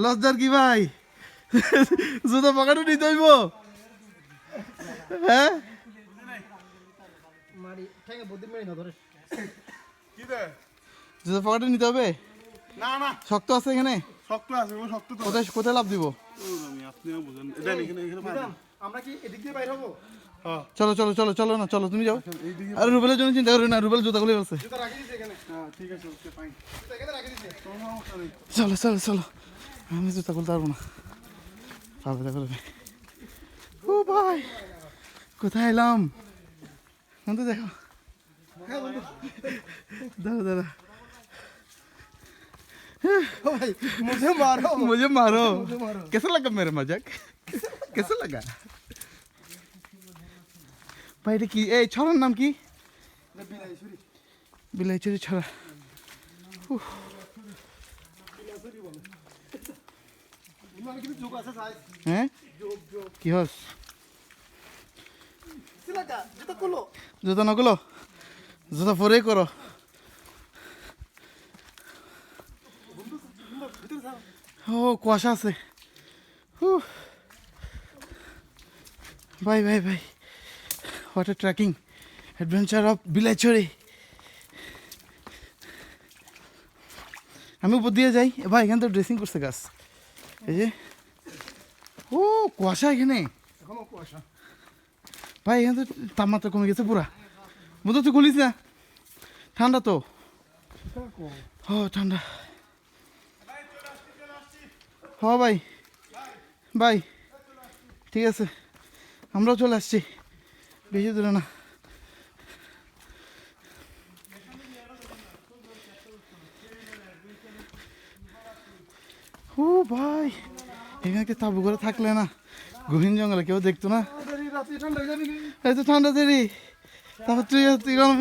লজ্জার কি ভাই? জুতা পকেটে নিতে হইব? হ্যাঁ জুতা পকেটে নিতে হবে? না না শক্ত আছে এখানে? শক্ত আছে, শক্ত তো। কোথায় কোথায় লাভ দিব? আপনিও বুঝেন, এখানে এখানে পাবেন। আমরা কি এদিক দিয়ে বাইর হবো? হ্যাঁ চলো চলো চলো চলো না, চলো তুমি যাও। এইদিকে। আরে রুবেলের জন্য চিন্তা করি না, রুবেল জুতা খুলে ফেলছে। জুতা রাখি দিছে এখানে। হ্যাঁ ঠিক আছে, ওকে ফাইন। জুতা এখানে রাখি দিছে। কোনো সমস্যা নেই। চলো চলো চলো, আমি জুতা খুলতে পারবো না, পারবে করবে। ও ভাই কোথায় এলাম? বন্ধু দেখো, দাঁড়া দাঁড়া, भाई मुझे मारो मुझे मारो। कैसा लगा मेरा मजाक? कैसा लगा ভাই? এটা কি, এই ছড়ার নাম কি? বিলাইছুরি বিলাইছড়ি ছড়া। মানে কি যোগ আছে সাইজ হ্যাঁ যোগ যোগ কি হস? সিলাকা জুতা খুলো জুতা নগুলো, জুতা পরেই করো। ও কুয়াশা আছে। ভাই ভাই ভাই, what a trekking adventure of Bilaichhari. আমি উপর দিয়ে যাই ভাই, এখানে তো ড্রেসিং করছে গাছ, এই যে। ও কুয়াশা এখানে এখনো কুয়াশা ভাই, এখানে তো তাপমাত্রা কমে গেছে পুরা। বন্ধু তুই খুলিস না, ঠান্ডা তো। ও ঠান্ডা। হ ভাই, ভাই ঠিক আছে, আমরাও চলে আসছি, বেশি দূরে না। ও ভাই, এখানে কি তাবু করে থাকলে না, গহীন জঙ্গলে কেউ দেখতো না। রাতে ঠান্ডা হয়ে যাবে কি এই তো ঠান্ডা দেরি, তারপর তুই তুই গরম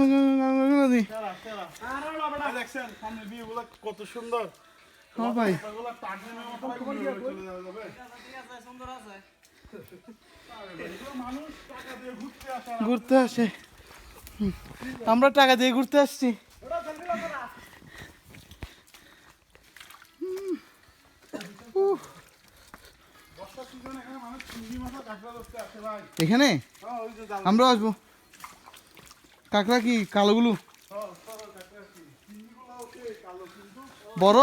দেখছেন সামনে ভিউগুলো কত সুন্দর। হ্যাঁ ভাই, ওগুলো টার্জনের মতো চলে যাবে। মানুষ টাকা দিয়ে ঘুরতে আসে আর ঘুরতে আসে, আমরা টাকা দিয়ে ঘুরতে আসছি। বর্ষার সিজনে এখানে মানুষ চিংড়ি মাছ আর কাঁকড়া ধরতে আসে ভাই। এখানে হ্যাঁ ওই যে জাল। আমরাও আসবো। কাঁকড়া কি কালোগুলো? হ্যাঁ কাঁকড়া কি চিংড়িগুলো ওকে কালো কিন্তু বড়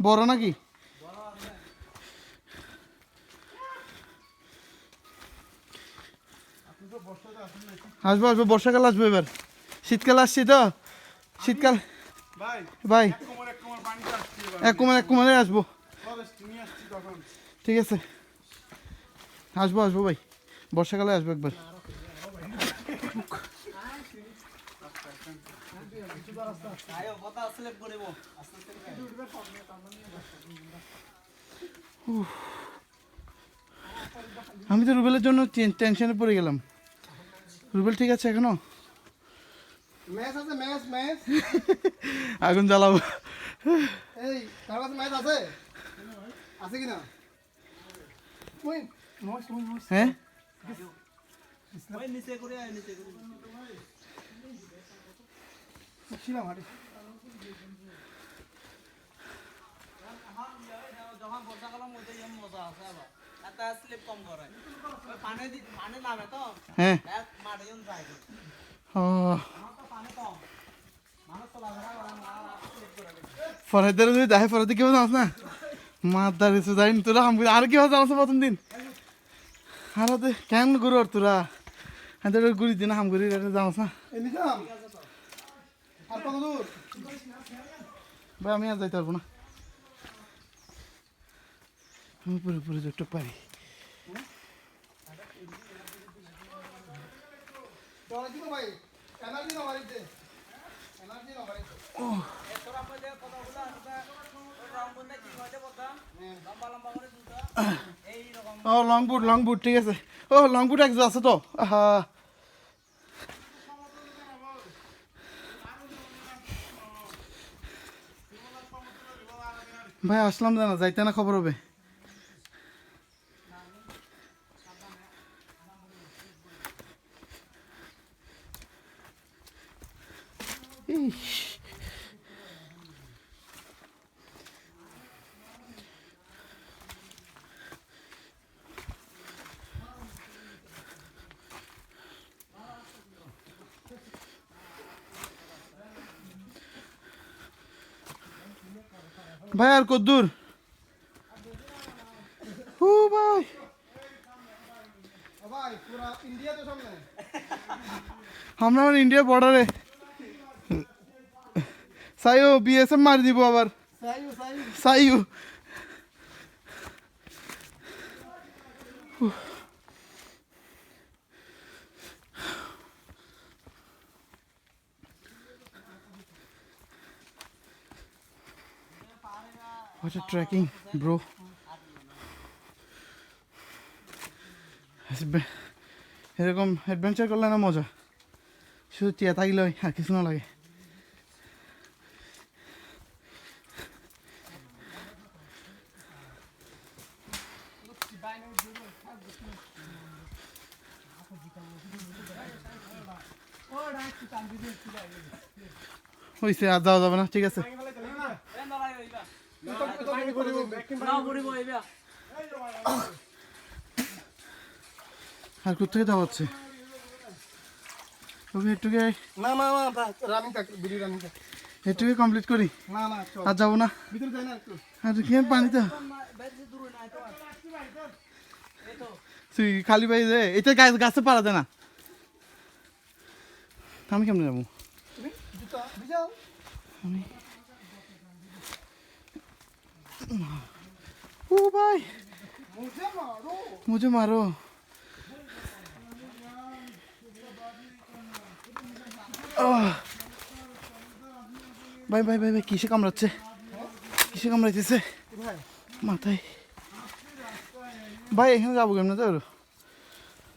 বড় নাকি? আপনি তো বর্ষাতে আসেন না। আসবো আসবো, বর্ষাকাল আসবো এবার, শীতকাল আসছি তো, শীতকাল। ভাই ভাই এক কোমর পানিতে আসছি এবার। এক কুমারে আসবো, ফরেস্ট নিয়ে আসছি তখন। ঠিক আছে আসবো আসবো ভাই, বর্ষাকালে আসবো একবার। আমি তো রুবেলের জন্য টেনশনে পড়ে গেলাম। রুবেল ঠিক আছে এখনো? ম্যাচ আছে ম্যাচ ম্যাচ আগুন জ্বালাবো। এই তার কাছে ম্যাচ আছে আছে কি না ওই নয় নয় নয় হ্যাঁ ছিলাম হাটে যখন বর্ষাকালের মধ্যে এম মজা আছে আবার এত স্লিপ কম করে পানি পানি নামে তো হ্যাঁ মাঠে জন যায় ও আমার তো পানি কম মানুষ চলাফেরা করে না স্লিপ করে ফরাইদের যদি দেখে, ফরাইতে কেউ জানাস না, মার দাঁড়িয়েছে যাই তোরা আর কি হয় জানাস প্রথম দিন। আর কেন গুরু তোরা হ্যাঁ তোর গুড়ি দিন হাম গুড়ি জানাস না এই নিজাম আর কত দূর ভাই? আমি আর যাইতে পারবো না, আমি পুরোপুরি একটু পারি। চলে কি ভাই এনার্জি না মারিতে এনার্জি না মারিতে তোরা মধ্যে কথাগুলো আছে রং বন্ধে কি হইতে কথা লম্বা লম্বা করে দুটো এই রকম ও লং বুট ঠিক আছে। ও লং বুট এক আছে তো, আহা ভাই আসলাম জানা যাইতে না, খবর হবে। ইস ভাই আর কদ্দূর ও ভাই ভাই পুরা ইন্ডিয়া তো সামনে আমরা ইন্ডিয়া বর্ডারে সাইও বিএসএফ মারি দিব আবার সাইউ সাইউ সাইও What a trekking, bro. এরকম অ্যাডভেঞ্চার করলে না মজা শুধু চেয়ে থাকলে আর কিছু না লাগে হয়েছে আর যাওয়া যাবে না ঠিক আছে আর কোথেকে যাওয়া হচ্ছে ওকে একটুকে না না না রানিং থাক ভিডিও রানিং থাক একটুকে কমপ্লিট করি না না চল আর যাবো না ভিতরে যাই না একটু আর কি পানি তো তুই খালি পাই দে এটা গাছে পারা যায় না আমি কেমনে যাবো তুমি জুতা ভিজাও ও ভাই মুঝে মারো मुझे मारो ভাই ভাই ভাই ভাই কিসে কামড়াচ্ছে কিসে কামড়াইতেছে ভাই মাথায় ভাই এখানে যাবো কেমন তো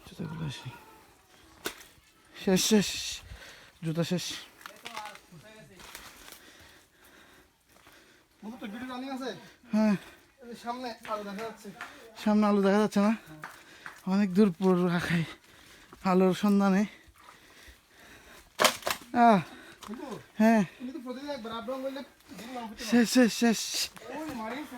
জুতাগুলো আসি শেষ শেষ জুতা শেষ মুঝে তো ভিডিও রানিং আছে হ্যাঁ এই সামনে আলো দেখা যাচ্ছে সামনে আলো দেখা যাচ্ছে না অনেক দূর পর রাখাই আলোর সন্ধানে কিন্তু হ্যাঁ তুমি তো প্রতিদিন একবার আপ ডাউন করলে শেষ শেষ শেষ ওই মারিস